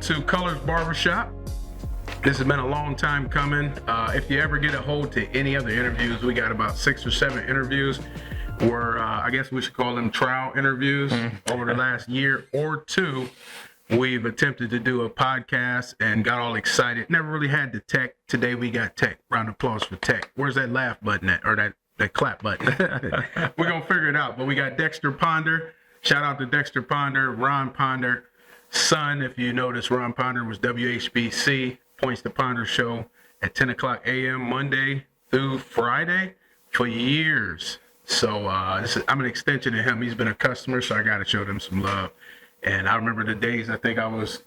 to Colors Barbershop. This has been a long time coming. If you ever get a hold to any other interviews, we got about 6 or 7 interviews where I guess we should call them trial interviews. Over the last year or two, we've attempted to do a podcast and got all excited. Never really had the tech. Today we got tech. Round of applause for tech. Where's that laugh button at? Or that clap button? We're going to figure it out. But we got Dexter Ponder. Shout out to Dexter Ponder, Ron Ponder. Son, if you notice, Ron Ponder was WHBC, Points to Ponder show at 10 o'clock a.m. Monday through Friday for years. So I'm an extension of him. He's been a customer, so I got to show them some love. And I remember the days I think I was,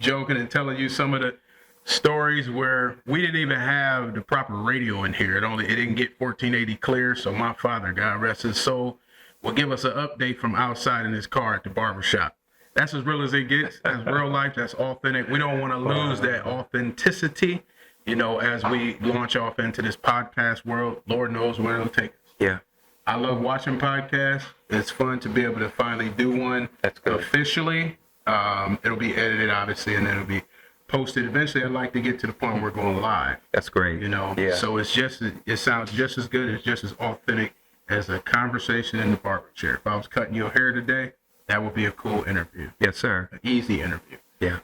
joking and telling you some of the stories where we didn't even have the proper radio in here. It didn't get 1480 clear. So my father, God rest his soul, will give us an update from outside in his car at the barbershop. That's as real as it gets. That's real life. That's authentic. We don't want to lose that authenticity, as we launch off into this podcast world. Lord knows where it'll take us. Yeah. I love watching podcasts. It's fun to be able to finally do one. That's good. Officially. It'll be edited, obviously, and then it'll be posted. Eventually, I'd like to get to the point where we're going live. That's great. Yeah. So it sounds just as good. It's just as authentic as a conversation in the barber chair. If I was cutting your hair today, that would be a cool interview. Yes, sir. An easy interview. Yeah.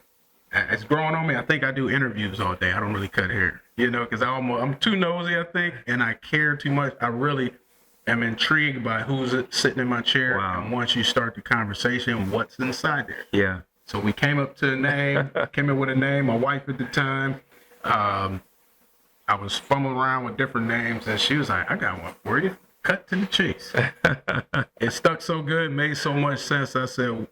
It's growing on me. I think I do interviews all day. I don't really cut hair, because I'm too nosy, I think, and I care too much. I really am intrigued by who's sitting in my chair. Wow. And once you start the conversation, what's inside there? Yeah. So we came up to a name, came in with a name. My wife at the time, I was fumbling around with different names, and she was like, I got one for you. Cut to the chase. It stuck so good, made so much sense. I said,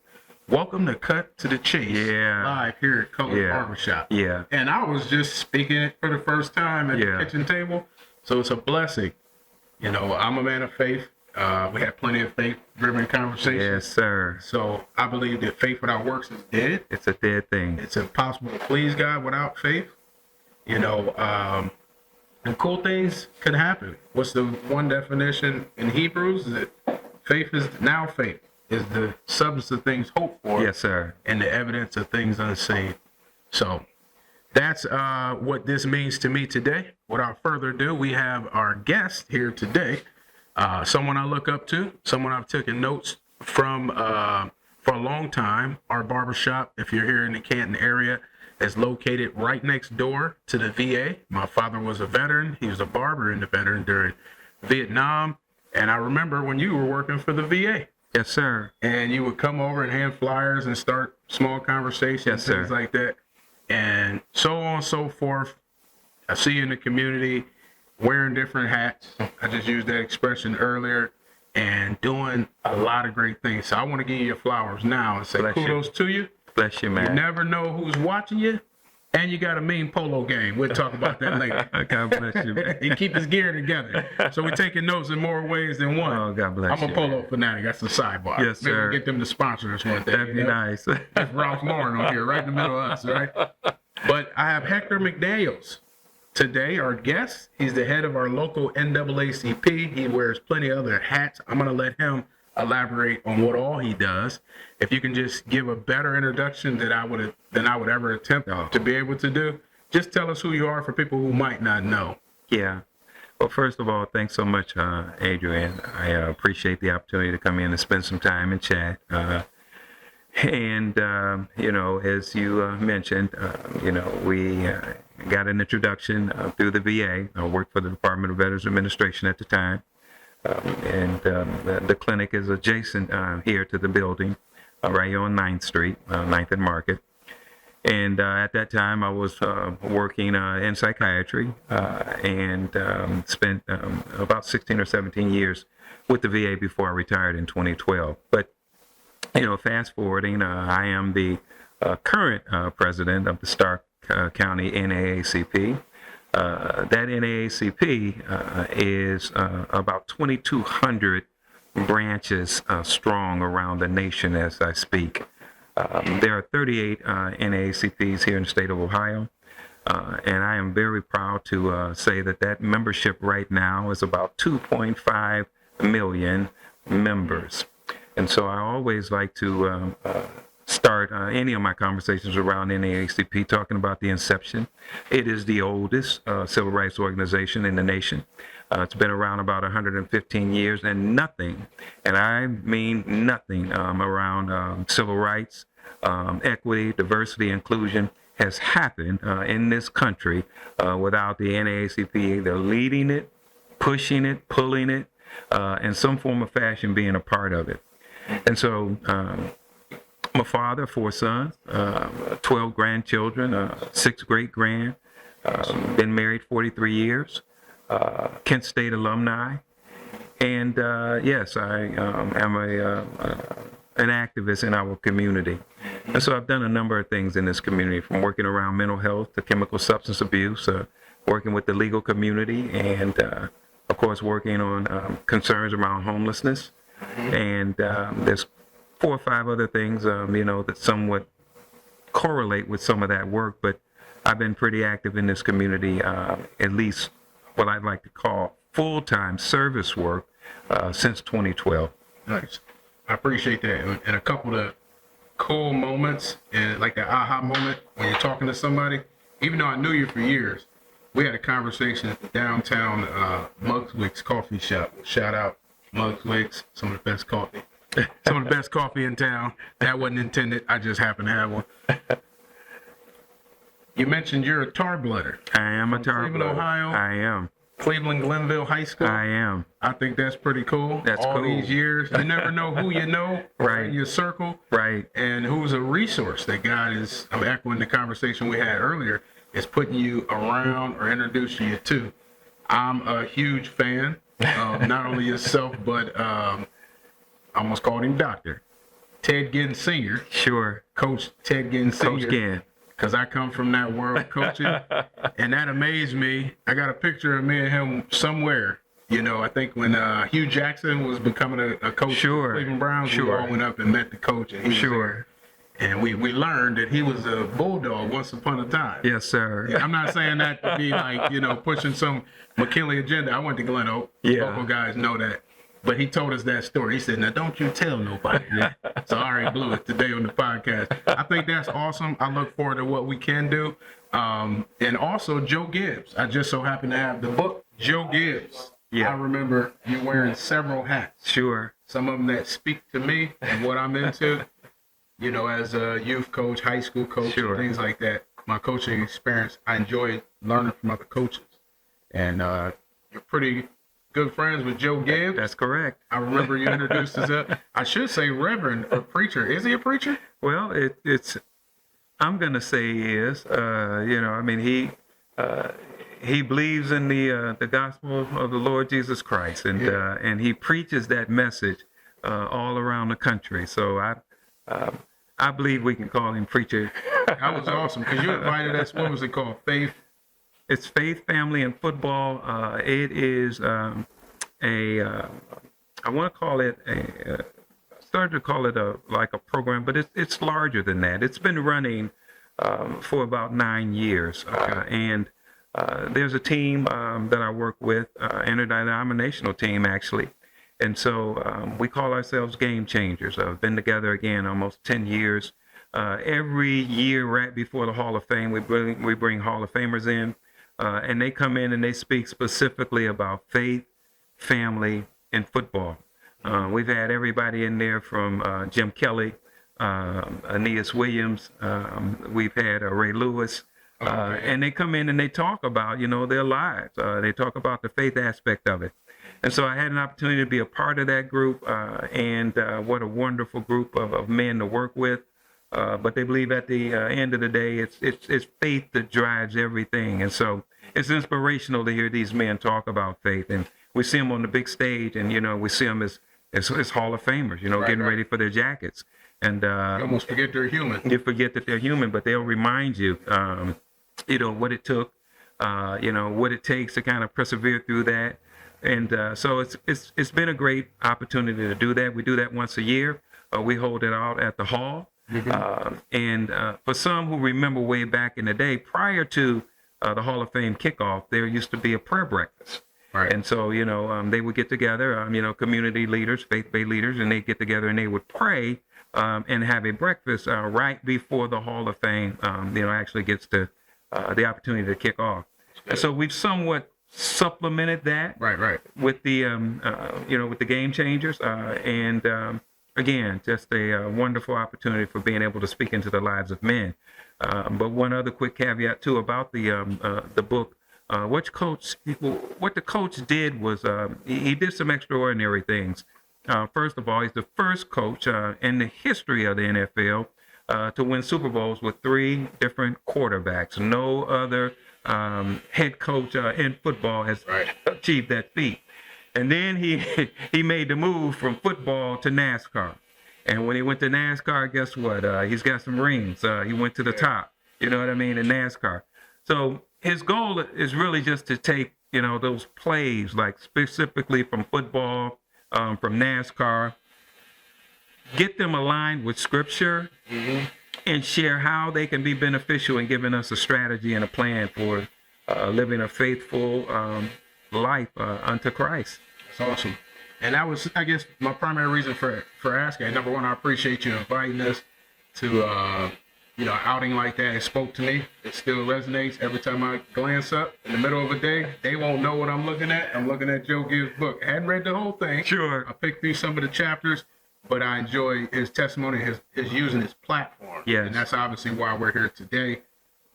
welcome to Cut to the Chase. Yeah. Live here at Colors Barbershop. Yeah. And I was just speaking it for the first time at the kitchen table. So it's a blessing. I'm a man of faith. We had plenty of faith-driven conversations. Yes, sir. So I believe that faith without works is dead. It's a dead thing. It's impossible to please God without faith. And cool things could happen. What's the one definition in Hebrews? Is that faith is the substance of things hoped for. Yes, sir. And the evidence of things unseen. So that's what this means to me today. Without further ado, we have our guest here today. Someone I look up to, someone I've taken notes from for a long time. Our barbershop, if you're here in the Canton area, is located right next door to the VA. My father was a veteran. He was a barber in the veteran during Vietnam. And I remember when you were working for the VA. Yes, sir. And you would come over and hand flyers and start small conversations, things like that. And so on and so forth. I see you in the community wearing different hats. I just used that expression earlier. And doing a lot of great things. So I want to give you your flowers now and say kudos to you. Bless you, man. You never know who's watching you, and you got a mean polo game. We'll talk about that later. God bless you, man. He keep his gear together. So we're taking notes in more ways than one. Oh, God bless you. I'm a polo fanatic. That's the sidebar. Yes, sir. Maybe we'll get them to sponsor us one day. That'd be nice. That's Ralph Lauren on here, right in the middle of us, right? But I have Hector McDaniels today, our guest. He's the head of our local NAACP. He wears plenty of other hats. I'm going to let him elaborate on what all he does. If you can just give a better introduction than I would ever attempt to be able to do, just tell us who you are for people who might not know. Yeah. Well, first of all, thanks so much, Adrian. I appreciate the opportunity to come in and spend some time and chat. As you mentioned, we got an introduction through the VA. I worked for the Department of Veterans Administration at the time. The clinic is adjacent here to the building, right here on 9th Street, 9th and Market. And at that time, I was working in psychiatry and spent about 16 or 17 years with the VA before I retired in 2012. But, fast forwarding, I am the current president of the Stark County NAACP. That NAACP is about 2,200 branches strong around the nation as I speak. There are 38 NAACPs here in the state of Ohio, and I am very proud to say that membership right now is about 2.5 million members. And so I always like to start any of my conversations around NAACP talking about the inception. It is the oldest civil rights organization in the nation. It's been around about 115 years, and nothing, and I mean nothing, around civil rights, equity, diversity, inclusion has happened in this country without the NAACP either leading it, pushing it, pulling it, in some form or fashion being a part of it. And so I'm a father, 4 sons, 12 grandchildren, 6 great-grand, been married 43 years, Kent State alumni, and yes, I am an activist in our community. And so I've done a number of things in this community, from working around mental health to chemical substance abuse, working with the legal community, and of course working on concerns around homelessness. And there's 4 or 5 other things, that somewhat correlate with some of that work, but I've been pretty active in this community, at least what I'd like to call full-time service work, since 2012. Nice. I appreciate that. And a couple of cool moments, and like the aha moment when you're talking to somebody, even though I knew you for years, we had a conversation at the downtown Mugswick's coffee shop. Shout out Mugswick's, some of the best coffee. Some of the best coffee in town. That wasn't intended. I just happened to have one. You mentioned you're a tar blooder. I am a tar Cleveland, blooder. Ohio. I am. Cleveland Glenville High School. I am. I think that's pretty cool. That's all cool. These years, you never know who you know Right. in your circle, Right. and who's a resource that God is. I'm echoing the conversation we had earlier. Is putting you around or introducing you to. I'm a huge fan of not only yourself, but I almost called him Doctor Ted Ginn Sr. Sure. Coach Ted Ginn Sr. Coach Ginn. Because I come from that world of coaching, and that amazed me. I got a picture of me and him somewhere. I think when Hugh Jackson was becoming a coach Sure. of the Cleveland Browns, we Sure. all went up and met the coach, and he was Sure. there. And we learned that he was a bulldog once upon a time. Yes, sir. I'm not saying that to be like, pushing some McKinley agenda. I went to Glen Oak. Yeah. Local guys know that. But he told us that story. He said, now don't you tell nobody. So I already blew it today on the podcast. I think that's awesome. I look forward to what we can do. And also Joe Gibbs. I just so happen to have the book, Joe Gibbs. Yeah. I remember you wearing several hats. Sure. Some of them that speak to me and what I'm into. As a youth coach, high school coach, Sure. and things like that. My coaching experience, I enjoy learning from other coaches. And you're pretty good friends with Joe Gibbs. That's correct. I remember you introduced us up. I should say Reverend, a preacher. Is he a preacher? Well, it's. I'm gonna say he is. He believes in the gospel of the Lord Jesus Christ, and he preaches that message all around the country. So I believe we can call him preacher. That was awesome because you invited us. What was it called? Faith. It's Faith, Family, and Football. It is I want to call it started to call it like a program, but it's larger than that. It's been running for about 9 years, and there's a team that I work with, interdenominational team actually, and so we call ourselves Game Changers. I've been together again almost 10 years. Every year, right before the Hall of Fame, we bring Hall of Famers in. And they come in and they speak specifically about faith, family, and football. We've had everybody in there from Jim Kelly, Aeneas Williams. We've had Ray Lewis. And they come in and they talk about, their lives. They talk about the faith aspect of it. And so I had an opportunity to be a part of that group. And what a wonderful group of men to work with. But they believe at the end of the day, it's faith that drives everything. And so it's inspirational to hear these men talk about faith. And we see them on the big stage, and, we see them as Hall of Famers, getting ready for their jackets. And You almost forget they're human. you forget that they're human, but they'll remind you, what it took, what it takes to kind of persevere through that. And so it's been a great opportunity to do that. We do that once a year. We hold it out at the hall. And for some who remember way back in the day, prior to the Hall of Fame kickoff, there used to be a prayer breakfast. Right. And so, they would get together, community leaders, faith-based leaders, and they'd get together and they would pray and have a breakfast right before the Hall of Fame, actually gets the opportunity to kick off. And so we've somewhat supplemented that Right. with the with the game changers, and again, just a wonderful opportunity for being able to speak into the lives of men. But one other quick caveat too about the book. What the coach did was he did some extraordinary things. First of all, he's the first coach in the history of the NFL to win Super Bowls with 3 different quarterbacks. No other head coach in football has achieved that feat. And then he made the move from football to NASCAR. And when he went to NASCAR, guess what? He's got some rings. He went to the top. You know what I mean? In NASCAR. So his goal is really just to take, those plays, like specifically from football, from NASCAR, get them aligned with Scripture, and share how they can be beneficial in giving us a strategy and a plan for living a faithful life unto Christ. That's awesome. And that was, I guess, my primary reason for asking. Number one, I appreciate you inviting us to, outing like that. It spoke to me. It still resonates every time I glance up in the middle of a day. They won't know what I'm looking at. I'm looking at Joe Gibbs' book. I hadn't read the whole thing. Sure. I picked through some of the chapters, but I enjoy his testimony, his using his platform. Yes. And that's obviously why we're here today.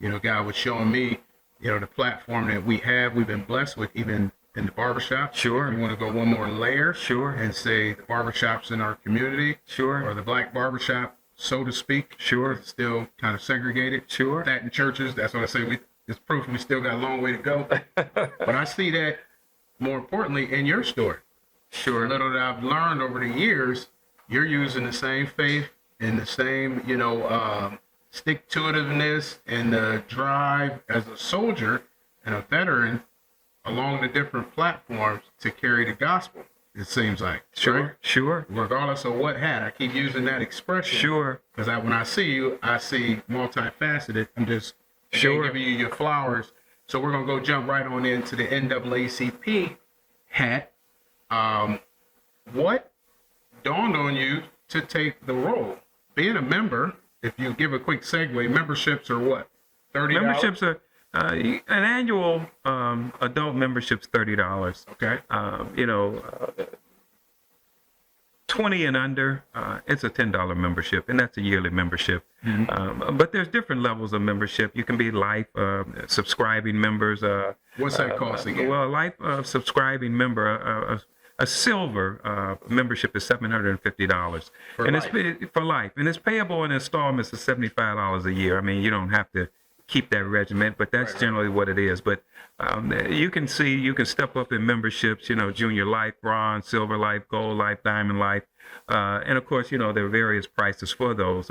God was showing me, the platform that we've been blessed with, even in the barbershop. Sure. If you want to go one more layer. Sure. And say the barbershops in our community. Sure. Or the black barbershop, so to speak. Sure. It's still kind of segregated. Sure. That in churches, that's what I say. It's proof we still got a long way to go. But I see that, more importantly, in your story. Sure. A little that I've learned over the years, you're using the same faith and the same, stick-to-itiveness and the drive as a soldier and a veteran along the different platforms to carry the gospel, it seems like. Sure, right? sure. Regardless of what hat. I keep using that expression. Sure. Because when I see you, I see multifaceted. I'm just giving you your flowers. So we're going to go jump right on into the NAACP hat. What dawned on you to take the role? Being a member, if you give a quick segue, memberships are what? $30? Memberships are an annual adult membership's $30. Okay. 20 and under, it's a $10 membership, and that's a yearly membership. But there's different levels of membership. You can be life subscribing members. What's that cost again? Well, a life subscribing member, a silver membership is $750, and life. It's for life, and it's payable in installments of $75 a year. I mean, you don't have to keep that regiment, but that's generally what it is. But you can step up in memberships, junior life, bronze, silver life, gold life, diamond life, and of course, there are various prices for those.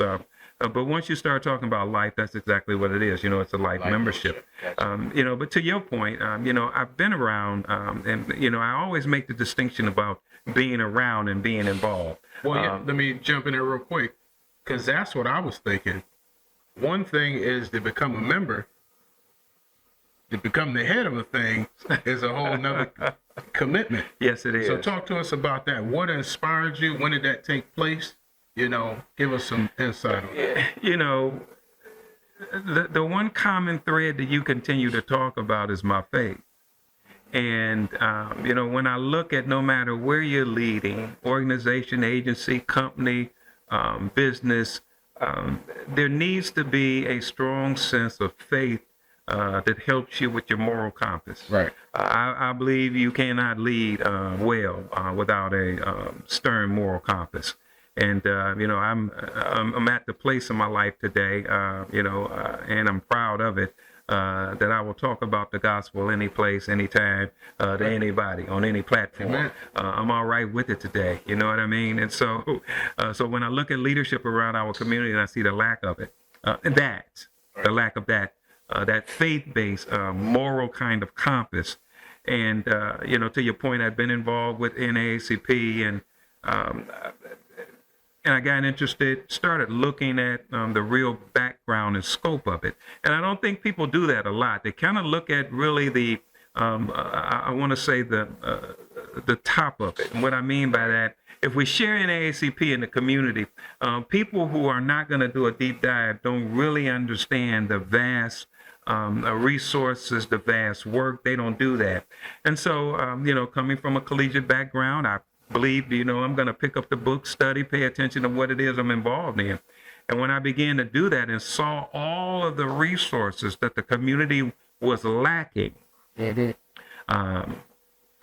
But once you start talking about life, that's exactly what it is. It's a life membership. Gotcha. But to your point, I've been around, and I always make the distinction about being around and being involved. Well, let me jump in there real quick, because that's what I was thinking. One thing is to become a member. To become the head of a thing is a whole nother commitment. Yes, it is. So talk to us about that. What inspired you? When did that take place? Give us some insight on that. The one common thread that you continue to talk about is my faith. And, when I look at no matter where you're leading, organization, agency, company, business, there needs to be a strong sense of faith that helps you with your moral compass. Right. I believe you cannot lead well without a stern moral compass. And I'm at the place in my life today, and I'm proud of it, that I will talk about the gospel any place, anytime, to anybody on any platform. Amen. I'm all right with it today. You know what I mean? And so when I look at leadership around our community and I see the lack of it, the lack of that faith-based, moral kind of compass, and to your point, I've been involved with NAACP and I got interested, started looking at the real background and scope of it. And I don't think people do that a lot. They kind of look at really the, I want to say the the top of it. And what I mean by that, if we share NAACP in the community, people who are not going to do a deep dive don't really understand the vast resources, the vast work. They don't do that. And so, coming from a collegiate background, I believe, I'm going to pick up the book, study, pay attention to what it is I'm involved in. And when I began to do that and saw all of the resources that the community was lacking,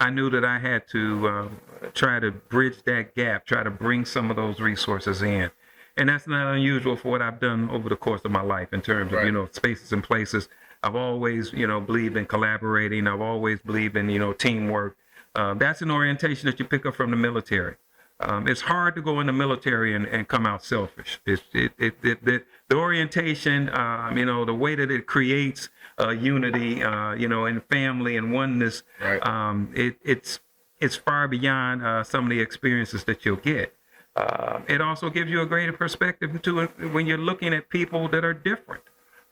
I knew that I had to try to bridge that gap, try to bring some of those resources in. And that's not unusual for what I've done over the course of my life in terms of, spaces and places. I've always, believed in collaborating. I've always believed in, teamwork. That's an orientation that you pick up from the military. It's hard to go in the military and come out selfish. The orientation, the way that it creates unity, and family and oneness, it's far beyond some of the experiences that you'll get. It also gives you a greater perspective too when you're looking at people that are different.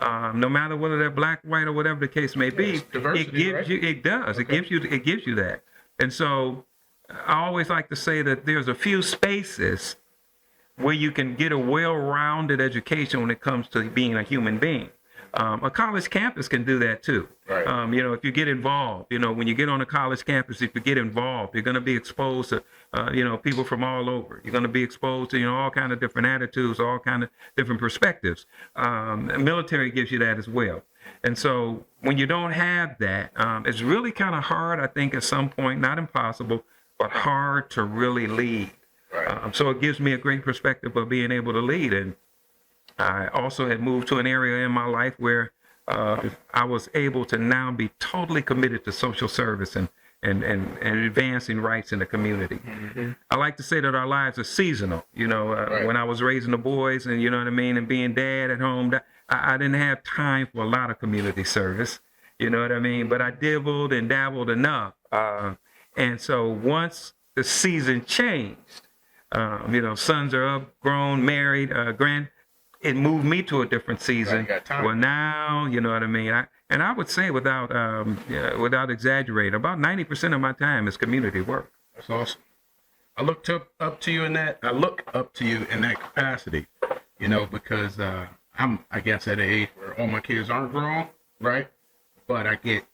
No matter whether they're black, white, or whatever the case may be, it gives you. It does. Okay. It gives you that. And so, I always like to say that there's a few spaces where you can get a well-rounded education when it comes to being a human being. A college campus can do that too. Right. If you get involved, when you get on a college campus, if you get involved, you're going to be exposed to, people from all over. You're going to be exposed to, all kind of different attitudes, all kind of different perspectives. The military gives you that as well. And so when you don't have that, it's really kind of hard, I think, at some point, not impossible, but hard to really lead. Right. So it gives me a great perspective of being able to lead. And I also had moved to an area in my life where I was able to now be totally committed to social service and advancing rights in the community. Mm-hmm. I like to say that our lives are seasonal. When I was raising the boys and, and being dad at home, I didn't have time for a lot of community service, but I dibbled and dabbled enough. And so once the season changed, sons are up, grown, married, it moved me to a different season. Well, now, I would say without exaggerating, about 90% of my time is community work. That's awesome. I look up to you in that capacity, because I'm, I guess, at an age where all my kids aren't grown, right? But I get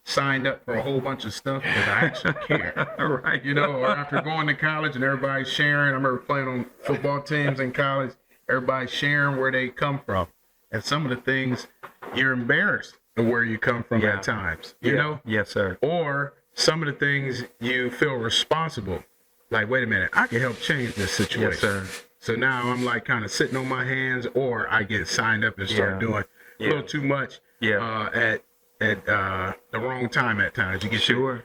signed up for a whole bunch of stuff because I actually care. Right. Or after going to college and everybody's sharing, I remember playing on football teams in college, everybody's sharing where they come from. And some of the things, you're embarrassed of where you come from at times, you know? Yes, sir. Or some of the things you feel responsible. Like, wait a minute, I can help change this situation. Yes, sir. So now I'm like kind of sitting on my hands, or I get signed up and start doing a little too much at the wrong time at times. You get your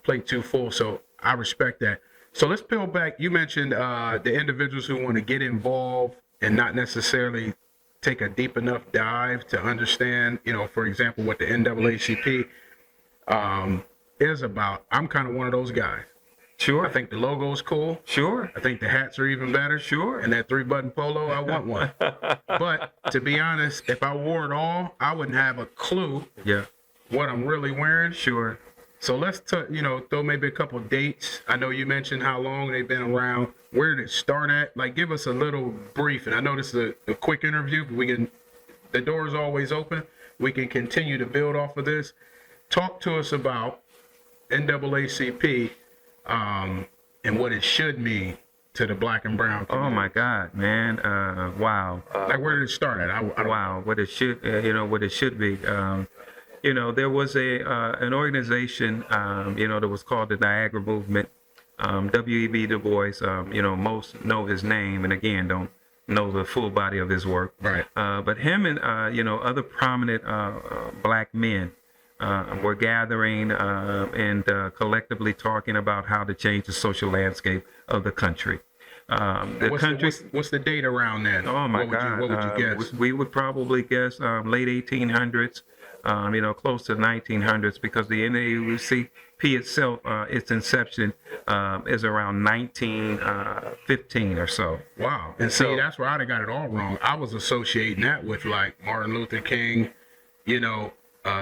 plate too full. So I respect that. So let's peel back. You mentioned the individuals who want to get involved and not necessarily take a deep enough dive to understand, for example, what the NAACP is about. I'm kind of one of those guys. Sure. I think the logo's cool. Sure. I think the hats are even better. Sure. And that 3-button polo, I want one. But to be honest, if I wore it all, I wouldn't have a clue what I'm really wearing. Sure. So let's throw maybe a couple dates. I know you mentioned how long they've been around. Where did it start at? Like, give us a little brief. And I know this is a quick interview, but the door is always open. We can continue to build off of this. Talk to us about NAACP and what it should mean to the black and brown community. Oh my God, man! Wow. Like, where did it start at? Wow, what it should, what it should be. There was an organization, that was called the Niagara Movement. W.E.B. Du Bois, most know his name, and again, don't know the full body of his work. Right. But him and other prominent black men were gathering and collectively talking about how to change the social landscape of the country. What's the date around then? Oh my God! What would you guess? We would probably guess late 1800s, close to 1900s, because the NAACP itself, its inception is around 1915 or so. Wow! And see, that's where I got it all wrong. I was associating that with like Martin Luther King,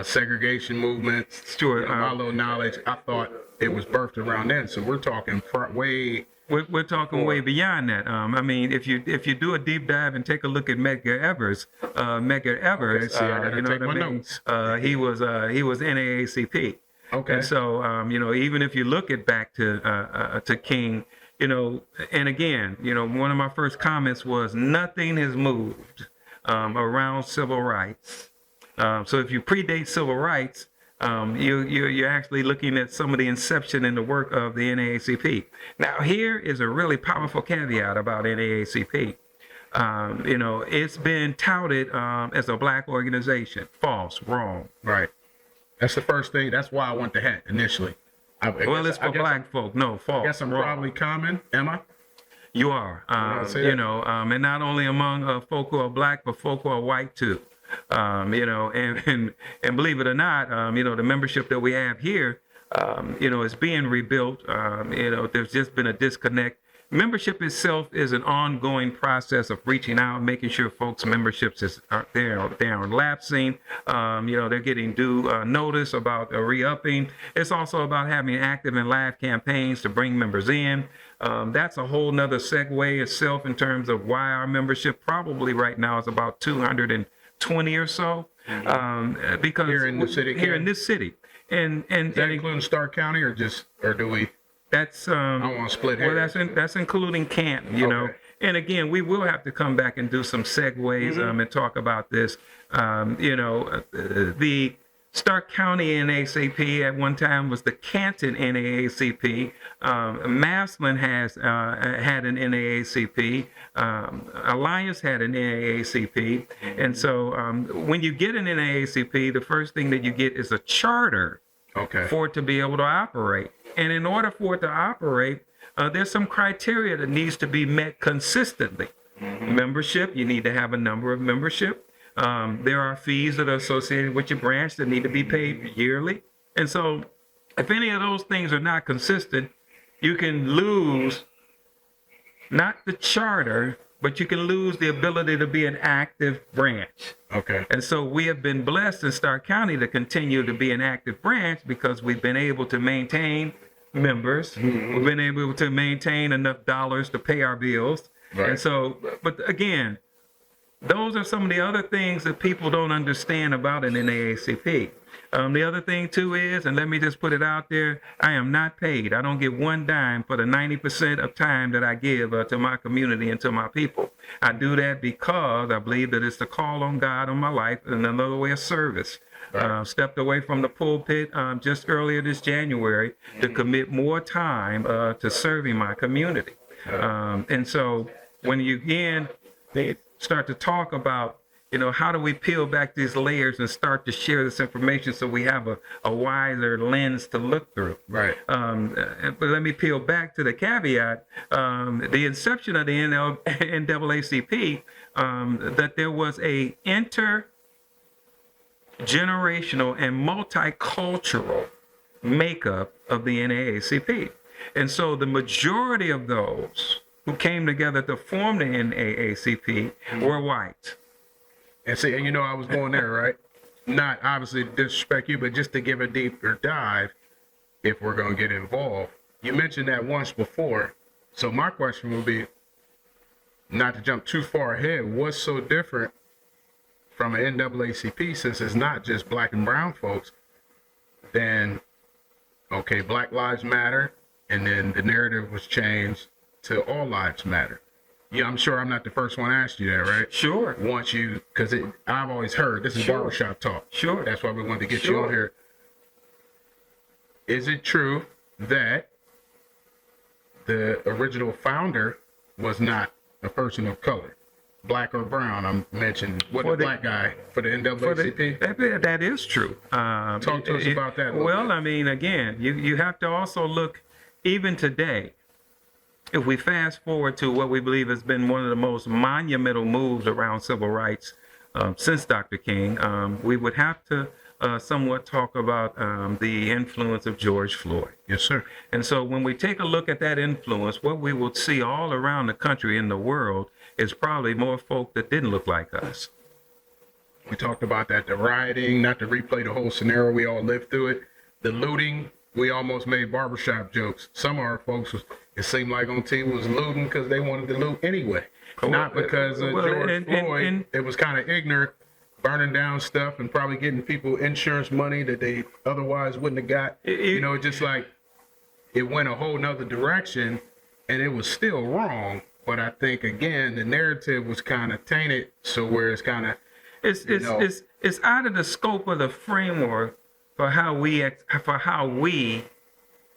segregation movements. Sure. My little knowledge, I thought it was birthed around then. So we're talking way. We're talking way beyond that. I mean, if you do a deep dive and take a look at Medgar Evers, Okay, see, I gotta you know take what I my mean? notes. He was NAACP. Okay. And so, you know, even if you look at back to King, you know, and again, you know, one of my first comments was nothing has moved around civil rights. So if you predate civil rights, you're actually looking at some of the inception and the work of the NAACP. Now, here is a really powerful caveat about NAACP. You know, it's been touted as a black organization. False, wrong. Right. That's the first thing. That's why I want the hat initially. Well, it's for black folk. No, false. I guess I'm wrong. probably common, am I? You are. You know, and not only among folk who are black, but folk who are white too. You know, and believe it or not, you know, the membership that we have here, you know, is being rebuilt. You know, there's just been a disconnect. Membership itself is an ongoing process of reaching out, making sure folks' memberships they aren't lapsing. You know, they're getting due notice about re-upping. It's also about having active and live campaigns to bring members in. That's a whole nother segue itself in terms of why our membership probably right now is about 220 or so. Because Here in the city? Here in this city. And Is that including Stark County or do we? that's I don't want to split well, hairs. that's including Canton, you know. Okay. And again, we will have to come back and do some segues and talk about this. You know, the Stark County NAACP at one time was the Canton NAACP. Massillon has had an NAACP. Alliance had an NAACP. And so when you get an NAACP, the first thing that you get is a charter Okay. for it to be able to operate. And in order for it to operate, there's some criteria that needs to be met consistently. Membership, you need to have a number of membership. There are fees that are associated with your branch that need to be paid yearly. And so if any of those things are not consistent, you can lose not the charter, but you can lose the ability to be an active branch. Okay. And so we have been blessed in Stark County to continue to be an active branch because we've been able to maintain members. We've been able to maintain enough dollars to pay our bills. Right. And so, but again, those are some of the other things that people don't understand about an NAACP. The other thing too is, and let me just put it out there, I am not paid. I don't get one dime for the 90% of time that I give to my community and to my people. I do that because I believe that it's the call on God on my life and another way of service. Stepped away from the pulpit just earlier this January to commit more time to serving my community. And so when you again they start to talk about, you know, how do we peel back these layers and start to share this information so we have a wiser lens to look through. Right. But let me peel back to the caveat. The inception of the NAACP, that there was a intergenerational and multicultural makeup of the NAACP. And so the majority of those who came together to form the NAACP were white. And see, and you know, I was going there, right? Not obviously to disrespect you, but just to give a deeper dive, if we're going to get involved. You mentioned that once before. So my question would be, not to jump too far ahead, what's so different from an NAACP, since it's not just black and brown folks, then, okay, Black Lives Matter, and then the narrative was changed to All Lives Matter. Yeah, I'm sure I'm not the first one to ask you that, right? Sure. Once you, because I've always heard, this is Sure. barbershop talk. Sure. That's why we wanted to get you Sure. on here. Is it true that the original founder was not a person of color, black or brown? I'm mentioning what the black guy for the NAACP. That is true. Talk to us about that a little Well, bit. I mean, again, you have to also look, even today, if we fast forward to what we believe has been one of the most monumental moves around civil rights since Dr. King, we would have to somewhat talk about the influence of George Floyd. Yes, sir. And so when we take a look at that influence, what we will see all around the country and the world is probably more folk that didn't look like us. We talked about that, the rioting, not to replay the whole scenario, we all lived through it, the looting, we almost made barbershop jokes. Some of our folks, it seemed like on TV, was looting because they wanted to loot anyway. Not because of George Floyd. It was kind of ignorant, burning down stuff and probably getting people insurance money that they otherwise wouldn't have got. Just like it went a whole nother direction, and it was still wrong. But I think, again, the narrative was kind of tainted, so where it's kind of... It's out of the scope of the framework for how we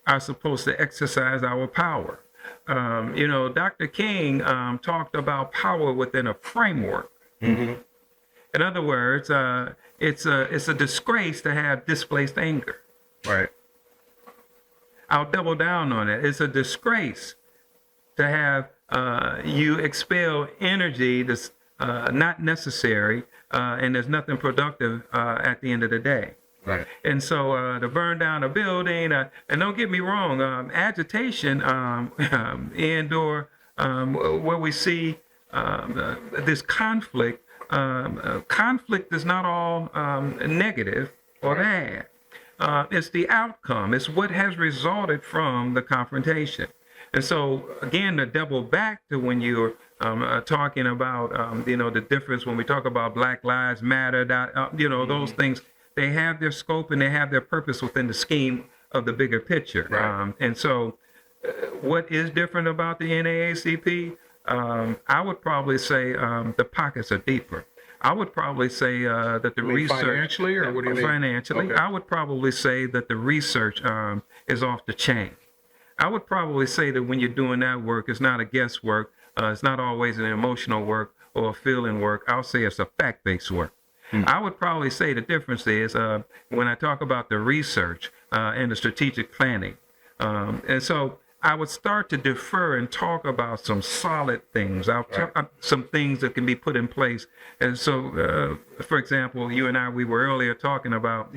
are supposed to exercise our power. Dr. King talked about power within a framework. Mm-hmm. In other words, it's a disgrace to have displaced anger. Right. I'll double down on it. It's a disgrace to have you expel energy that's not necessary, and there's nothing productive at the end of the day. Right. And so to burn down a building, and don't get me wrong, agitation and/or where we see this conflict, conflict is not all negative or bad. It's the outcome. It's what has resulted from the confrontation. And so, again, to double back to when you're talking about, the difference when we talk about Black Lives Matter, those things, they have their scope and they have their purpose within the scheme of the bigger picture. Right. And so what is different about the NAACP? I would probably say the pockets are deeper. I would probably say that the research... Financially, or what do you mean? Financially. Okay. I would probably say that the research is off the chain. I would probably say that when you're doing that work, it's not a guesswork. It's not always an emotional work or a feeling work. I'll say it's a fact-based work. I would probably say the difference is when I talk about the research and the strategic planning. And so I would start to defer and talk about some solid things. Some things that can be put in place. And so, for example, you and I, we were earlier talking about,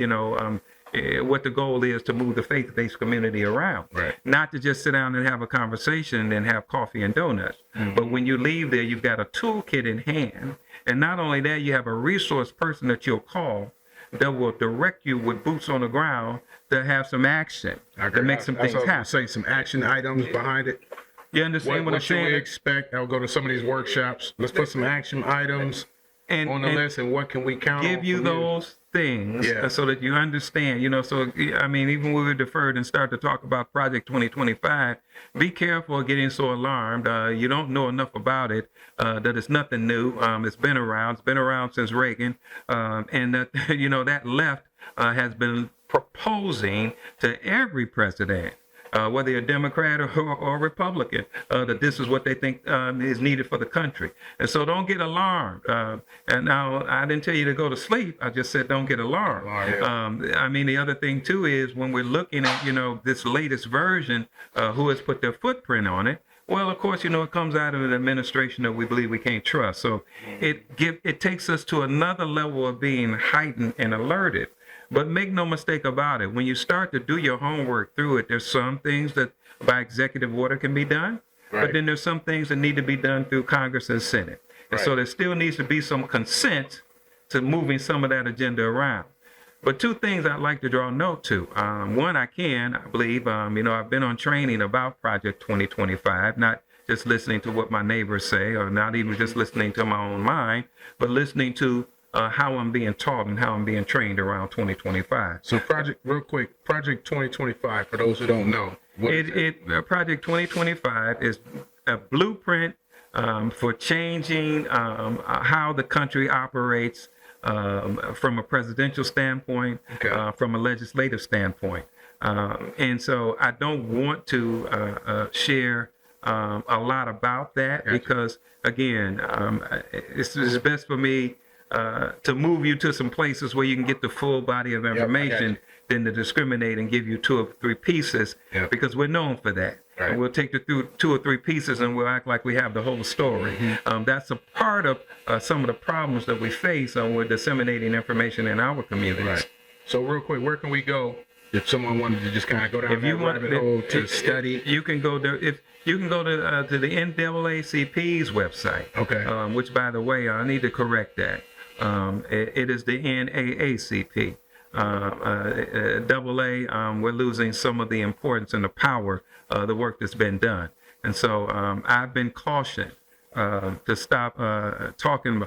what the goal is to move the faith-based community around. Right. Not to just sit down and have a conversation and have coffee and donuts. Mm-hmm. But when you leave there, you've got a toolkit in hand. And not only that, you have a resource person that you'll call that will direct you with boots on the ground to have some action, to make some things happen. Say some action items behind it. You understand what I'm saying? What should we expect? I'll go to some of these workshops. Let's put some action items on the list, and what can we count on? Give you those things so that you understand, so, I mean, even when we deferred and start to talk about Project 2025, be careful of getting so alarmed. You don't know enough about it, that it's nothing new. It's been around since Reagan, and that, that left has been proposing to every president, whether you're a Democrat or Republican, that this is what they think is needed for the country. And so don't get alarmed. And now, I didn't tell you to go to sleep. I just said don't get alarmed. I mean, the other thing, too, is when we're looking at, this latest version, who has put their footprint on it, well, of course, it comes out of an administration that we believe we can't trust. So it takes us to another level of being heightened and alerted. But make no mistake about it, when you start to do your homework through it, there's some things that by executive order can be done, but then there's some things that need to be done through Congress and Senate. And so there still needs to be some consent to moving some of that agenda around. But two things I'd like to draw note to. One, I believe, I've been on training about Project 2025, not just listening to what my neighbors say, or not even just listening to my own mind, but listening to how I'm being taught and how I'm being trained around 2025. So Project 2025, for those who don't know. Project 2025 is a blueprint for changing how the country operates from a presidential standpoint, from a legislative standpoint. And so I don't want to share a lot about that because, again, it's best for me to move you to some places where you can get the full body of information than to discriminate and give you 2 or 3 pieces because we're known for that. Right. And we'll take you through 2 or 3 pieces and we'll act like we have the whole story. Mm-hmm. That's a part of some of the problems that we face when we're disseminating information in our communities. Right. So real quick, where can we go if someone wanted to just kind of go down that rabbit hole to study? You can go to the NAACP's website, which, by the way, I need to correct that. It is the NAACP. AA, we're losing some of the importance and the power of the work that's been done. And so I've been cautioned to stop talking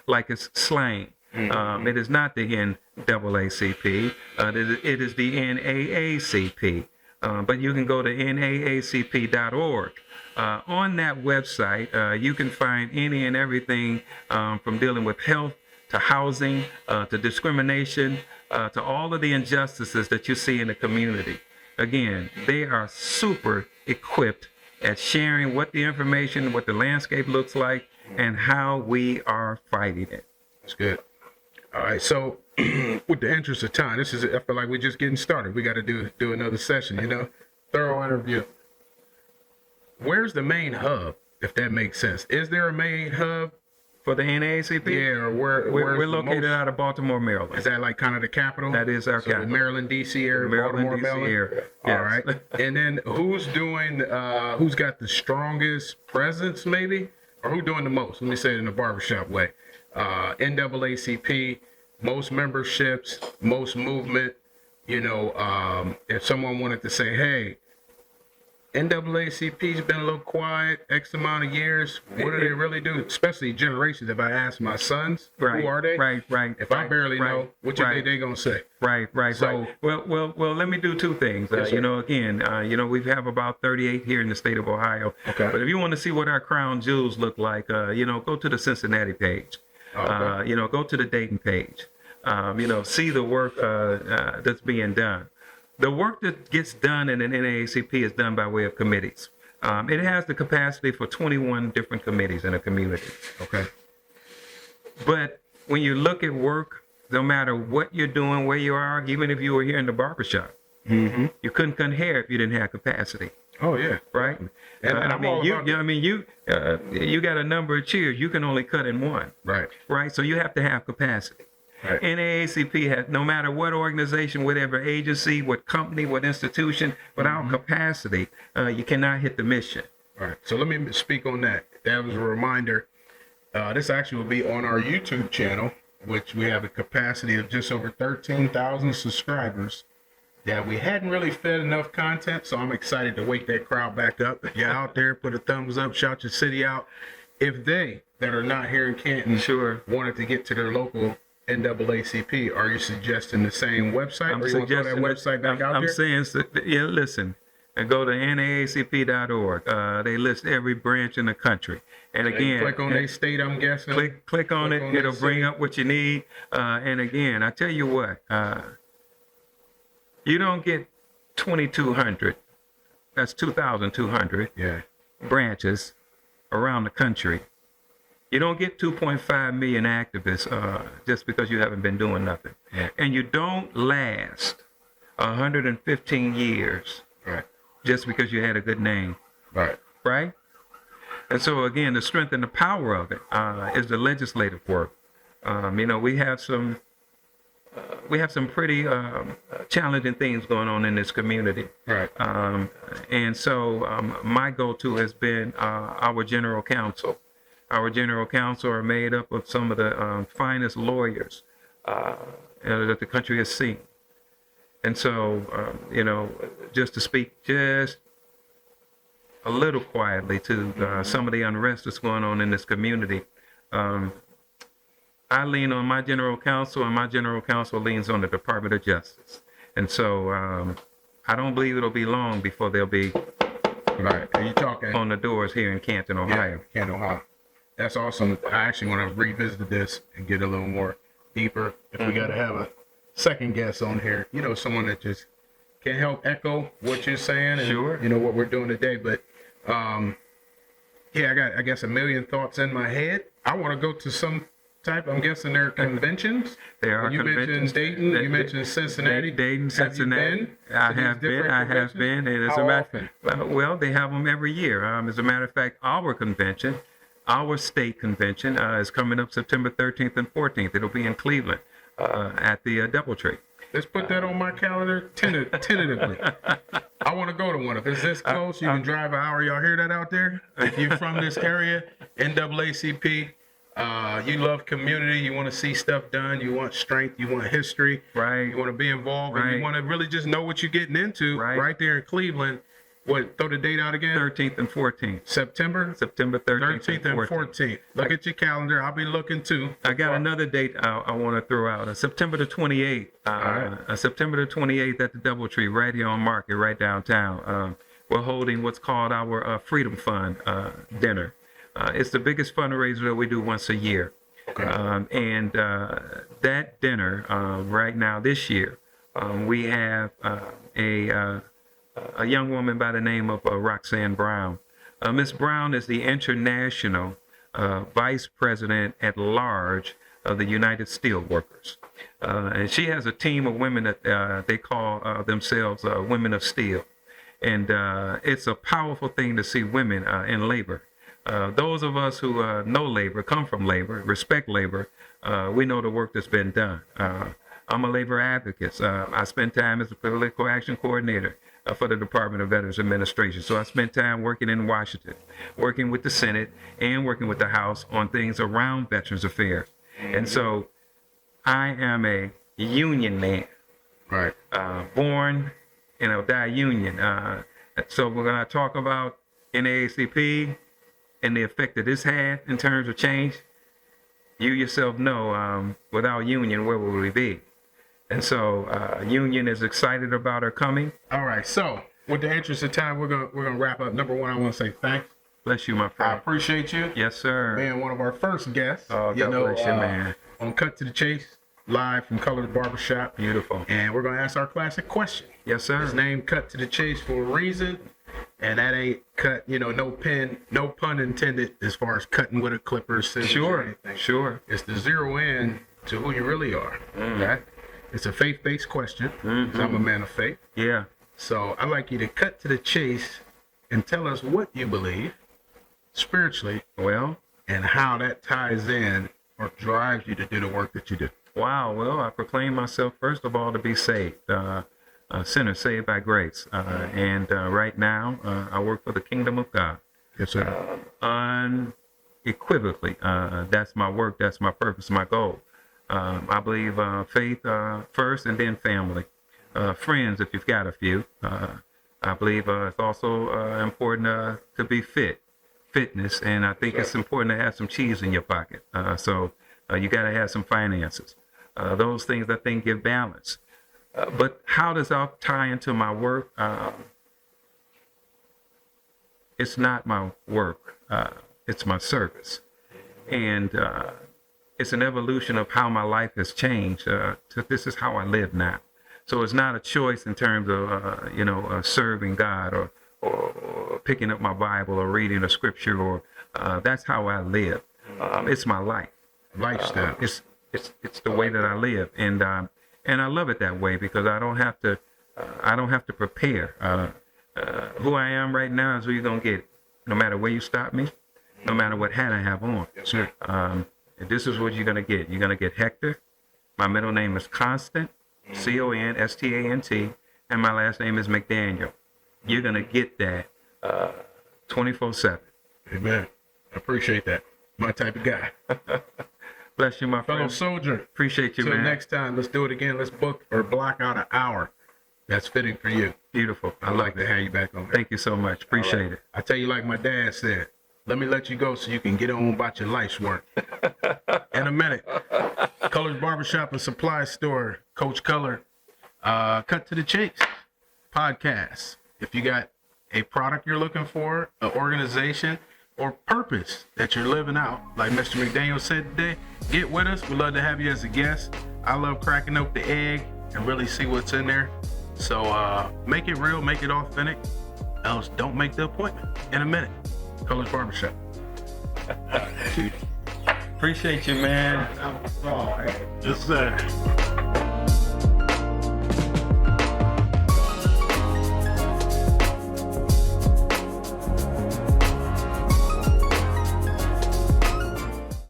like it's slang. It is not the NAACP. It is the NAACP. But you can go to naacp.org. On that website, you can find any and everything from dealing with health to housing to discrimination to all of the injustices that you see in the community. Again, they are super equipped at sharing what the information, what the landscape looks like, and how we are fighting it. That's good. All right, so with the interest of time, I feel like we're just getting started. We got to do another session, thorough interview. Where's the main hub, if that makes sense? Is there a main hub? For the NAACP? Yeah, or we're located out of Baltimore, Maryland. Is that like kind of the capital? That is our capital. The Maryland, D.C. area, Maryland, Baltimore, D.C. area. All right. And then who's got the strongest presence, maybe? Or who doing the most? Let me say it in a barbershop way. NAACP, most memberships, most movement. If someone wanted to say, hey, NAACP's been a little quiet, X amount of years. What do they really do? Especially generations. If I ask my sons, who are they? Right. If I barely know, what you think they gonna say? Right. So, well, let me do two things. Yes, we have about 38 here in the state of Ohio. Okay. But if you want to see what our crown jewels look like, go to the Cincinnati page. Okay. Go to the Dayton page. See the work that's being done. The work that gets done in an NAACP is done by way of committees. It has the capacity for 21 different committees in a community. Okay. But when you look at work, no matter what you're doing, where you are, even if you were here in the barbershop, you couldn't cut hair if you didn't have capacity. Oh yeah. Right. You got a number of chairs. You can only cut in one. Right. Right. So you have to have capacity. Right. NAACP has, no matter what organization, whatever agency, what company, what institution, without capacity, you cannot hit the mission. All right. So let me speak on that. That was a reminder. This actually will be on our YouTube channel, which we have a capacity of just over 13,000 subscribers. That we hadn't really fed enough content, so I'm excited to wake that crowd back up. If you're out there, put a thumbs up, shout your city out. If they that are not here in Canton wanted to get to their local NAACP, are you suggesting the same website? I'm or you want to throw that website back out there? I'm saying, listen, and go to naacp.org. They list every branch in the country. And again, click on their state, I'm guessing. Click on it. It'll bring up what you need. And again, I tell you what, you don't get 2,200. That's 2,200 branches around the country. You don't get 2.5 million activists just because you haven't been doing nothing. Yeah. And you don't last 115 years just because you had a good name. Right? And so, again, the strength and the power of it is the legislative work. We have some pretty challenging things going on in this community. Right. And so my go-to has been our general counsel. Our general counsel are made up of some of the finest lawyers that the country has seen. And so, just to speak just a little quietly to some of the unrest that's going on in this community, I lean on my general counsel, and my general counsel leans on the Department of Justice. And so I don't believe it'll be long before they'll be on the doors here in Canton, Ohio. Yeah, Canton, Ohio. That's awesome. I actually want to revisit this and get a little more deeper. If we got to have a second guest on here, someone that just can help echo what you're saying and what we're doing today. But I got, I guess, a million thoughts in my head. I want to go to some type, I'm guessing they're conventions. There are conventions. You mentioned Dayton, you mentioned Cincinnati. Dayton, Cincinnati. I have been. And How often? Well, they have them every year. As a matter of fact, our state convention is coming up September 13th and 14th. It'll be in Cleveland at the Doubletree. Let's put that on my calendar tentatively. I want to go to one. If it's this close, you can drive an hour. Y'all hear that out there? If you're from this area, NAACP, You love community. You want to see stuff done. You want strength. You want history. Right. You want to be involved. And Right. you want to really just know what you're getting into right there in Cleveland. Throw the date out again? 13th and 14th. September 13th and 14th. Look at your calendar. I'll be looking too. I got another date I want to throw out. September the 28th. September the 28th at the Doubletree, right here on Market, right downtown. We're holding what's called our Freedom Fund dinner. It's the biggest fundraiser that we do once a year. Okay. And that dinner, right now this year, we have a young woman by the name of Roxanne Brown. Miss Brown is the international vice president at large of the United Steelworkers. And she has a team of women that they call themselves Women of Steel. And it's a powerful thing to see women in labor. Those of us who know labor, come from labor, respect labor, we know the work that's been done. I'm a labor advocate. I spend time as a political action coordinator for the Department of Veterans Administration. So I spent time working in Washington, working with the Senate and working with the House on things around Veterans Affairs. And so I am a union man, Right. born in a die union. So we're going to talk about NAACP and the effect that this had in terms of change. You yourself know, without union, where would we be? And so union is excited about her coming. All right. So, with the interest of time, we're gonna wrap up. Number one, I want to say thanks. Bless you, my I friend. appreciate you. Yes, sir. Being one of our first guests. Oh, God bless you, man. On Cut to the Chase, live from Colors Barbershop. Beautiful. And we're gonna ask our classic question. Yes, sir. It's named Cut to the Chase for a reason, and that ain't cut. No pun intended as far as cutting with a clipper, scissors, or Sure, anything. sure. It's to zero in to who you really are. Right? It's a faith-based question. 'Cause I'm a man of faith. Yeah. So I'd like you to cut to the chase and tell us what you believe spiritually Well, and how that ties in or drives you to do the work that you do. wow. Well, I proclaim myself, first of all, to be saved. A sinner saved by grace. And right now, I work for the kingdom of God. Yes, sir. Unequivocally. That's my work. That's my purpose, my goal. I believe faith first and then family. Friends, if you've got a few. I believe it's also important to be fitness, and I think it's important to have some cheese in your pocket. So you got to have some finances. Those things, I think, give balance. But how does that tie into my work? It's not my work. It's my service. And it's an evolution of how my life has changed. This is how I live now. So it's not a choice in terms of, serving God or picking up my Bible or reading a scripture, or that's how I live. It's my life. Lifestyle. It's the way that I live, and I love it that way because I don't have to prepare. Who I am right now is who you're gonna get, no matter where you stop me, no matter what hat I have on. Yes, sir. This is what you're gonna get. You're gonna get Hector. My middle name is Constant, CONSTANT, and my last name is McDaniel. You're gonna get that 24/7. Amen. I appreciate that. My type of guy. Bless you, my Fellow friend. soldier. Appreciate you, Till man. next time, let's do it again. Let's book or block out an hour that's fitting for you. Beautiful. I I'd love like to that. have you back on there. Thank you so much. Appreciate it. I tell you, like my dad said, let me let you go so you can get on about your life's work. In a minute. Colors Barbershop and Supply Store, Coach Color. Cut to the Chase podcast. If you got a product you're looking for, an organization, or purpose that you're living out, like Mr. McDaniels said today, get with us. We'd love to have you as a guest. I love cracking up the egg and really see what's in there. So make it real, make it authentic, else don't make the appointment. In a minute, Colors Barbershop. Appreciate you, man. Yes, sir.